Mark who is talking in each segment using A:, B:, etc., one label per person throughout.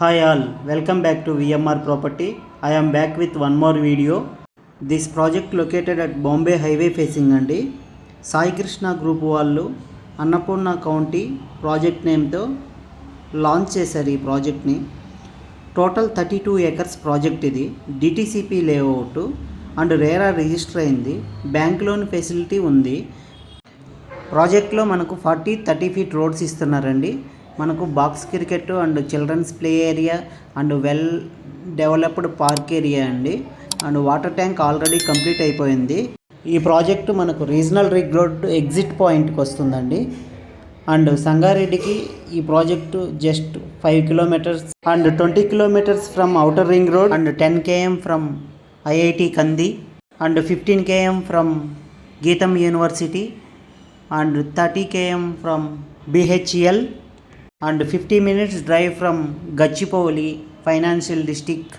A: Hi all, welcome back to VMR Property. I am back with one more video. This project located at Bombay Highway facing అండి Sai Krishna group వాళ్ళు Annapurna County project నేమ్తో launch చేశారు ఈ ప్రాజెక్ట్ని. Total 32 acres project ఇది. DTCP layout and RERA register అయింది. Bank loan facility ఉంది. ప్రాజెక్ట్లో మనకు 30 feet రోడ్స్ ఇస్తున్నారండి. మనకు box cricket and children's play area and well developed park area అండి. And water tank already complete అయిపోయింది. ఈ ప్రాజెక్టు మనకు రీజనల్ రింగ్ రోడ్ ఎగ్జిట్ పాయింట్కి వస్తుందండి. అండ్ సంగారెడ్డికి ఈ project just 5 kilometers and 20 kilometers from Outer Ring Road and 10 km from IIT Kandi and 15 km from GITAM University and 30 km from BHEL and 50 minutes drive from Gachibowli Financial District.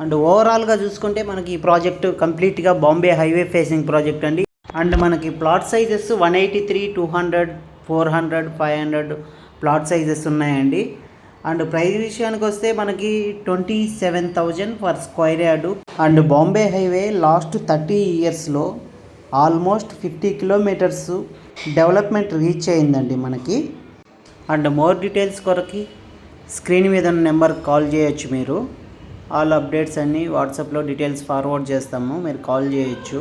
A: And ఓవరాల్గా చూసుకుంటే మనకి ఈ project కంప్లీట్గా Bombay highway facing project అండి. And మనకి plot sizes 183, 200, 400, 500 plot sizes ఉన్నాయండి. And price విషయానికి వస్తే మనకి 27,000 per square yard. And Bombay highway last 30 yearsలో ఆల్మోస్ట్ 50 kilometers డెవలప్మెంట్ రీచ్ అయిందండి మనకి. అండ్ మోర్ డీటెయిల్స్ కొరకు స్క్రీన్ మీద ఉన్న నెంబర్కి కాల్ చేయొచ్చు. మీరు ఆల్ అప్డేట్స్ అన్నీ వాట్సాప్లో డీటెయిల్స్ ఫార్వర్డ్ చేస్తాము, మీరు కాల్ చేయొచ్చు.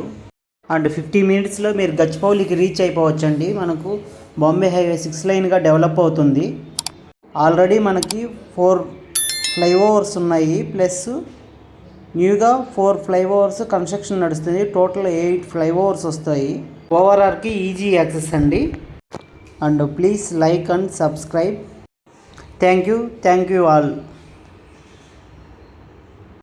A: అండ్ 50 minutesలో మీరు గచ్చిపౌలికి రీచ్ అయిపోవచ్చండి. మనకు బాంబే హైవే 6 laneగా డెవలప్ అవుతుంది. ఆల్రెడీ మనకి 4 flyovers ఉన్నాయి, ప్లస్ న్యూగా 4 flyovers కన్స్ట్రక్షన్ నడుస్తుంది. టోటల్ 8 flyovers వస్తాయి. ఓవరాల్కి ఈజీ యాక్సెస్ అండి. And please like and subscribe. Thank you all.